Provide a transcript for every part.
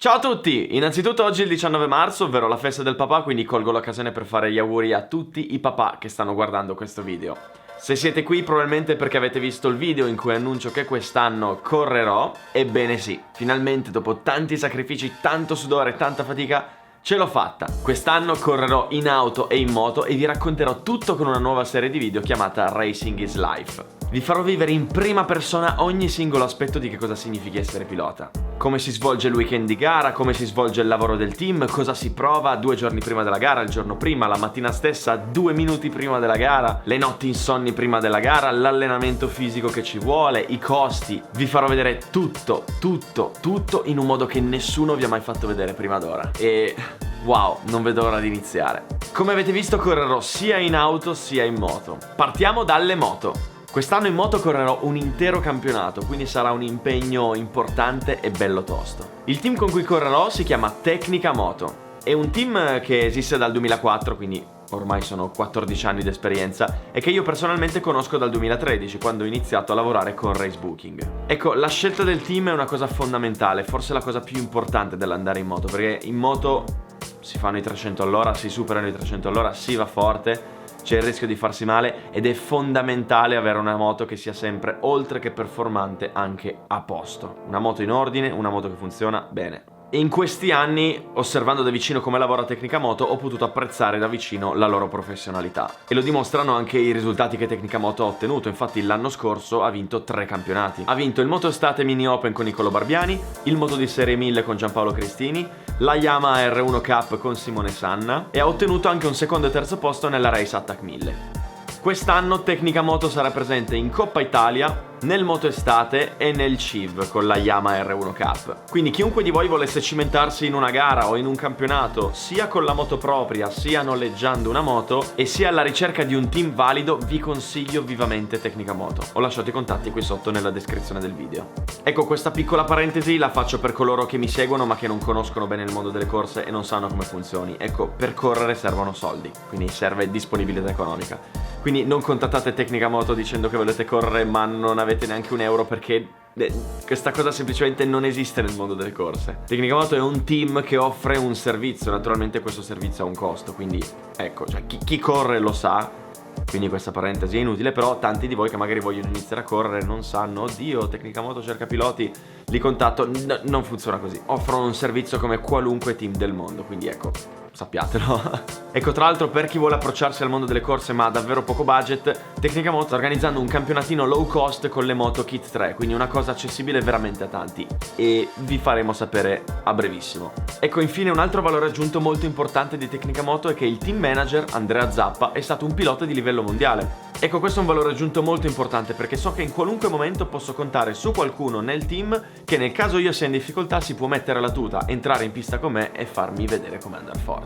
Ciao a tutti! Innanzitutto oggi è il 19 marzo, ovvero la festa del papà, quindi colgo l'occasione per fare gli auguri a tutti i papà che stanno guardando questo video. Se siete qui probabilmente perché avete visto il video in cui annuncio che quest'anno correrò, ebbene sì, finalmente dopo tanti sacrifici, tanto sudore e tanta fatica, ce l'ho fatta! Quest'anno correrò in auto e in moto e vi racconterò tutto con una nuova serie di video chiamata Racing is Life. Vi farò vivere in prima persona ogni singolo aspetto di che cosa significhi essere pilota. Come si svolge il weekend di gara, come si svolge il lavoro del team, cosa si prova 2 giorni prima della gara, il giorno prima, la mattina stessa, 2 minuti prima della gara, le notti insonni prima della gara, l'allenamento fisico che ci vuole, i costi. Vi farò vedere tutto in un modo che nessuno vi ha mai fatto vedere prima d'ora. E wow, non vedo l'ora di iniziare. Come avete visto correrò sia in auto sia in moto. Partiamo dalle moto. Quest'anno in moto correrò un intero campionato, quindi sarà un impegno importante e bello tosto. Il team con cui correrò si chiama Tecnica Moto. È un team che esiste dal 2004, quindi ormai sono 14 anni di esperienza, e che io personalmente conosco dal 2013, quando ho iniziato a lavorare con Race Booking. Ecco, la scelta del team è una cosa fondamentale, forse la cosa più importante dell'andare in moto, perché in moto si fanno i 300 all'ora, si superano i 300 all'ora, si va forte, c'è il rischio di farsi male ed è fondamentale avere una moto che sia sempre, oltre che performante, anche a posto. Una moto in ordine, una moto che funziona bene. E in questi anni, osservando da vicino come lavora Tecnica Moto, ho potuto apprezzare da vicino la loro professionalità. E lo dimostrano anche i risultati che Tecnica Moto ha ottenuto. Infatti l'anno scorso ha vinto 3 campionati. Ha vinto il Moto Estate Mini Open con Nicolo Barbiani, il Moto di Serie 1000 con Giampaolo Cristini, la Yamaha R1 Cup con Simone Sanna e ha ottenuto anche un secondo e terzo posto nella Race Attack 1000. Quest'anno Tecnica Moto sarà presente in Coppa Italia, nel Moto Estate e nel CIV con la Yamaha R1 Cup. Quindi chiunque di voi volesse cimentarsi in una gara o in un campionato, sia con la moto propria, sia noleggiando una moto e sia alla ricerca di un team valido, vi consiglio vivamente Tecnica Moto. Ho lasciato i contatti qui sotto nella descrizione del video. Ecco, questa piccola parentesi la faccio per coloro che mi seguono ma che non conoscono bene il mondo delle corse e non sanno come funzioni. Ecco, per correre servono soldi, quindi serve disponibilità economica. Quindi non contattate Tecnica Moto dicendo che volete correre ma non avete neanche un euro, perché questa cosa semplicemente non esiste nel mondo delle corse. Tecnica Moto è un team che offre un servizio, naturalmente questo servizio ha un costo, quindi ecco, cioè, chi corre lo sa, quindi questa parentesi è inutile, però tanti di voi che magari vogliono iniziare a correre non sanno, oddio, Tecnica Moto cerca piloti, li contatto, non funziona così, offrono un servizio come qualunque team del mondo, quindi ecco, sappiatelo. Ecco, tra l'altro, per chi vuole approcciarsi al mondo delle corse ma ha davvero poco budget, Tecnica Moto sta organizzando un campionatino low cost con le moto Kit 3, quindi una cosa accessibile veramente a tanti, e vi faremo sapere a brevissimo. Ecco, infine un altro valore aggiunto molto importante di Tecnica Moto è che il team manager, Andrea Zappa, è stato un pilota di livello mondiale. Ecco, questo è un valore aggiunto molto importante perché so che in qualunque momento posso contare su qualcuno nel team che, nel caso io sia in difficoltà, si può mettere la tuta, entrare in pista con me e farmi vedere come andare forte.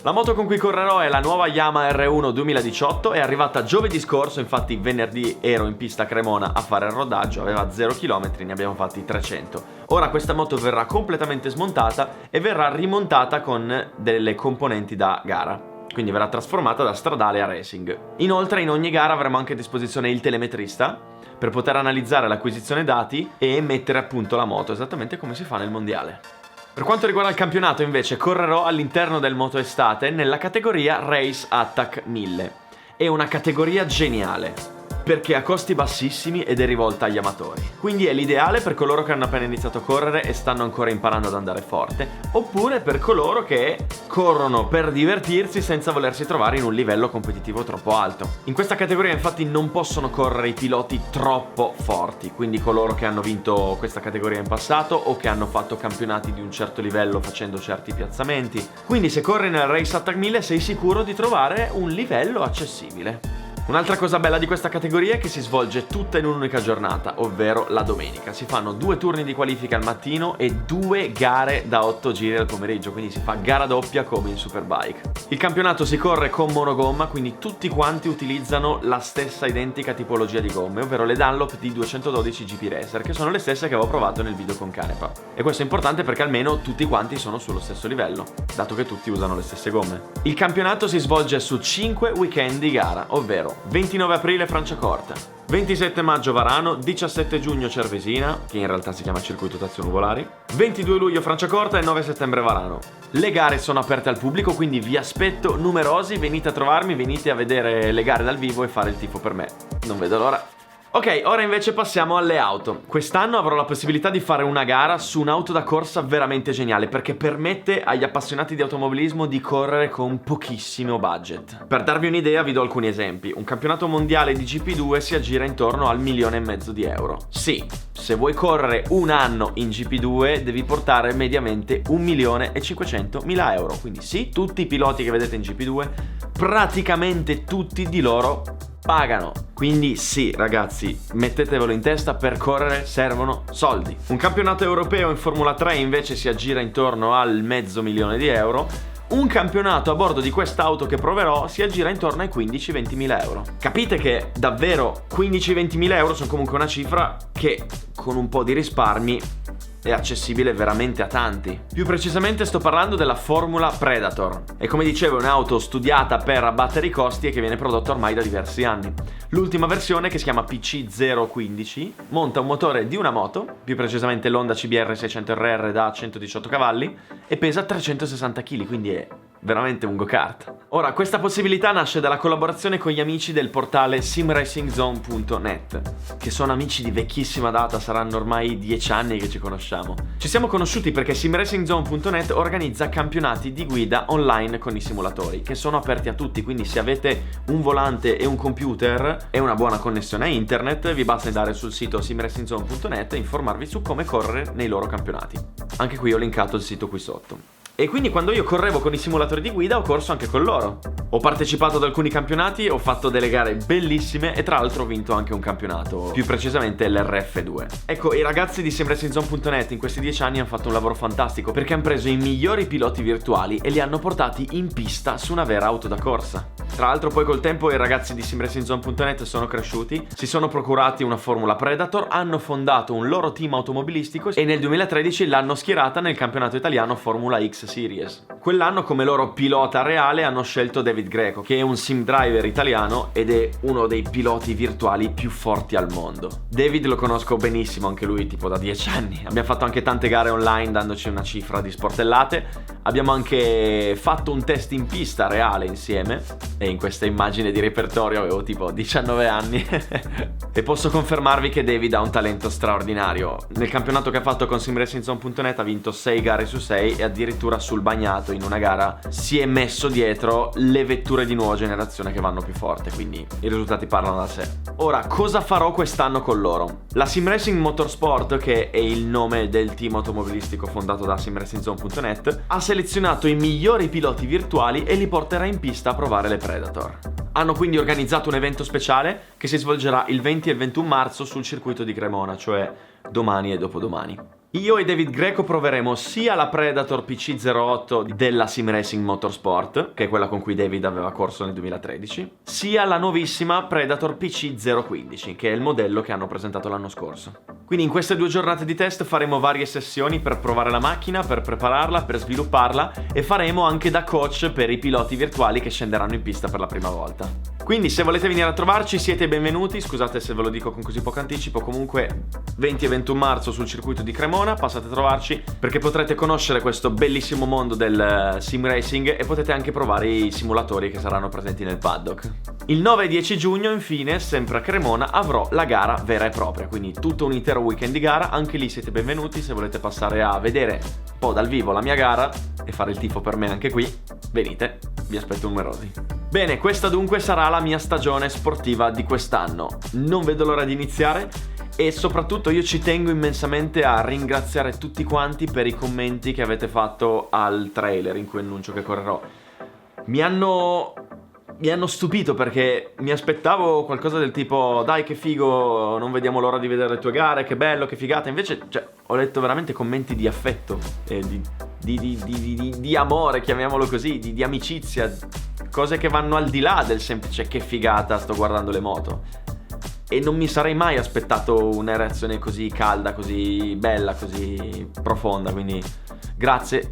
La moto con cui correrò è la nuova Yamaha R1 2018, è arrivata giovedì scorso, infatti venerdì ero in pista a Cremona a fare il rodaggio, aveva 0 km, ne abbiamo fatti 300. Ora questa moto verrà completamente smontata e verrà rimontata con delle componenti da gara. Quindi verrà trasformata da stradale a racing. Inoltre in ogni gara avremo anche a disposizione il telemetrista per poter analizzare l'acquisizione dati e mettere a punto la moto, esattamente come si fa nel mondiale. Per quanto riguarda il campionato invece, correrò all'interno del Moto Estate nella categoria Race Attack 1000. È una categoria geniale perché ha costi bassissimi ed è rivolta agli amatori. Quindi è l'ideale per coloro che hanno appena iniziato a correre e stanno ancora imparando ad andare forte, oppure per coloro che corrono per divertirsi senza volersi trovare in un livello competitivo troppo alto. In questa categoria infatti non possono correre i piloti troppo forti, quindi coloro che hanno vinto questa categoria in passato o che hanno fatto campionati di un certo livello facendo certi piazzamenti. Quindi se corri nel Race Attack 1000 sei sicuro di trovare un livello accessibile. Un'altra cosa bella di questa categoria è che si svolge tutta in un'unica giornata, ovvero la domenica. Si fanno 2 turni di qualifica al mattino e 2 gare da 8 giri al pomeriggio, quindi si fa gara doppia come in Superbike. Il campionato si corre con monogomma, quindi tutti quanti utilizzano la stessa identica tipologia di gomme, ovvero le Dunlop di 212 GP Racer, che sono le stesse che avevo provato nel video con Canepa. E questo è importante perché almeno tutti quanti sono sullo stesso livello, dato che tutti usano le stesse gomme. Il campionato si svolge su 5 weekend di gara, ovvero 29 aprile Franciacorta, 27 maggio Varano, 17 giugno Cervesina, che in realtà si chiama Circuito Tazio Nuvolari, 22 luglio Franciacorta e 9 settembre Varano. Le gare sono aperte al pubblico, quindi vi aspetto numerosi, venite a trovarmi, venite a vedere le gare dal vivo e fare il tifo per me. Non vedo l'ora. Ok, ora invece passiamo alle auto. Quest'anno avrò la possibilità di fare una gara su un'auto da corsa veramente geniale, perché permette agli appassionati di automobilismo di correre con pochissimo budget. Per darvi un'idea vi do alcuni esempi. Un campionato mondiale di GP2 si aggira intorno al 1,5 milioni di euro. Sì, se vuoi correre un anno in GP2 devi portare mediamente 1.500.000 euro. Quindi sì, tutti i piloti che vedete in GP2, praticamente tutti di loro pagano. Quindi sì, ragazzi, mettetevelo in testa, per correre servono soldi. Un campionato europeo in Formula 3 invece si aggira intorno al 500.000 di euro. Un campionato a bordo di quest'auto che proverò si aggira intorno ai 15-20.000 euro. Capite che davvero 15-20.000 euro sono comunque una cifra che con un po' di risparmi è accessibile veramente a tanti. Più precisamente sto parlando della Formula Predator. E come dicevo è un'auto studiata per abbattere i costi e che viene prodotta ormai da diversi anni. L'ultima versione, che si chiama PC015, monta un motore di una moto, più precisamente l'Honda CBR 600RR da 118 cavalli, e pesa 360 kg, quindi è veramente un go-kart. Ora, questa possibilità nasce dalla collaborazione con gli amici del portale simracingzone.net, che sono amici di vecchissima data, saranno ormai 10 anni che ci conosciamo. Ci siamo conosciuti perché simracingzone.net organizza campionati di guida online con i simulatori, che sono aperti a tutti, quindi se avete un volante e un computer e una buona connessione a internet, vi basta andare sul sito simracingzone.net e informarvi su come correre nei loro campionati. Anche qui ho linkato il sito qui sotto. E quindi quando io correvo con i simulatori di guida ho corso anche con loro. Ho partecipato ad alcuni campionati, ho fatto delle gare bellissime e tra l'altro ho vinto anche un campionato, più precisamente l'RF2. Ecco, i ragazzi di simracingzone.net in questi 10 anni hanno fatto un lavoro fantastico, perché hanno preso i migliori piloti virtuali e li hanno portati in pista su una vera auto da corsa. Tra l'altro poi col tempo i ragazzi di simracingzone.net sono cresciuti, si sono procurati una Formula Predator, hanno fondato un loro team automobilistico e nel 2013 l'hanno schierata nel campionato italiano Formula X Series. Quell'anno come loro pilota reale hanno scelto David Greco, che è un sim driver italiano ed è uno dei piloti virtuali più forti al mondo. David lo conosco benissimo, anche lui tipo da 10 anni. Abbiamo fatto anche tante gare online dandoci una cifra di sportellate. Abbiamo anche fatto un test in pista reale insieme e in questa immagine di repertorio avevo tipo 19 anni e posso confermarvi che David ha un talento straordinario. Nel campionato che ha fatto con simracingzone.net ha vinto 6 gare su 6 e addirittura sul bagnato in una gara si è messo dietro le vetture di nuova generazione che vanno più forte, quindi i risultati parlano da sé. Ora, cosa farò quest'anno con loro? La Simracing Motorsport, che è il nome del team automobilistico fondato da simracingzone.net, ha selezionato i migliori piloti virtuali e li porterà in pista a provare le Predator. Hanno quindi organizzato un evento speciale che si svolgerà il 20 e il 21 marzo sul circuito di Cremona, cioè domani e dopodomani. Io e David Greco proveremo sia la Predator PC08 della Simracing Motorsport, che è quella con cui David aveva corso nel 2013, sia la nuovissima Predator PC015, che è il modello che hanno presentato l'anno scorso. Quindi in queste 2 giornate di test faremo varie sessioni per provare la macchina, per prepararla, per svilupparla e faremo anche da coach per i piloti virtuali che scenderanno in pista per la prima volta. Quindi se volete venire a trovarci siete benvenuti, scusate se ve lo dico con così poco anticipo, comunque 20 e 21 marzo sul circuito di Cremona, passate a trovarci perché potrete conoscere questo bellissimo mondo del sim racing e potete anche provare i simulatori che saranno presenti nel paddock. Il 9 e 10 giugno infine, sempre a Cremona, avrò la gara vera e propria, quindi tutto un intero weekend di gara, anche lì siete benvenuti se volete passare a vedere un po' dal vivo la mia gara e fare il tifo per me anche qui, venite, vi aspetto numerosi. Bene, questa dunque sarà la mia stagione sportiva di quest'anno. Non vedo l'ora di iniziare e soprattutto io ci tengo immensamente a ringraziare tutti quanti per i commenti che avete fatto al trailer in cui annuncio che correrò. Mi hanno stupito perché mi aspettavo qualcosa del tipo dai che figo, non vediamo l'ora di vedere le tue gare, che bello, che figata. Invece ho letto veramente commenti di affetto, di amore, chiamiamolo così, di amicizia, cose che vanno al di là del semplice che figata sto guardando le moto. E non mi sarei mai aspettato una reazione così calda, così bella, così profonda, quindi grazie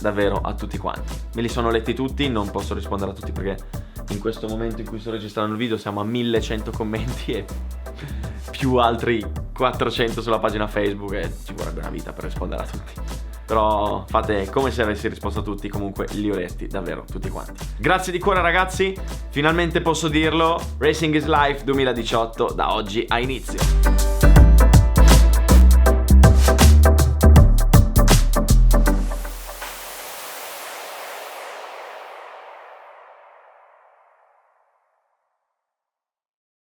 davvero a tutti quanti. Me li sono letti tutti, non posso rispondere a tutti perché in questo momento in cui sto registrando il video siamo a 1100 commenti e più altri 400 sulla pagina Facebook e ci vorrebbe una vita per rispondere a tutti. Però fate come se avessi risposto a tutti, comunque li ho letti davvero tutti quanti. Grazie di cuore ragazzi, finalmente posso dirlo, Racing is Life 2018 da oggi ha inizio.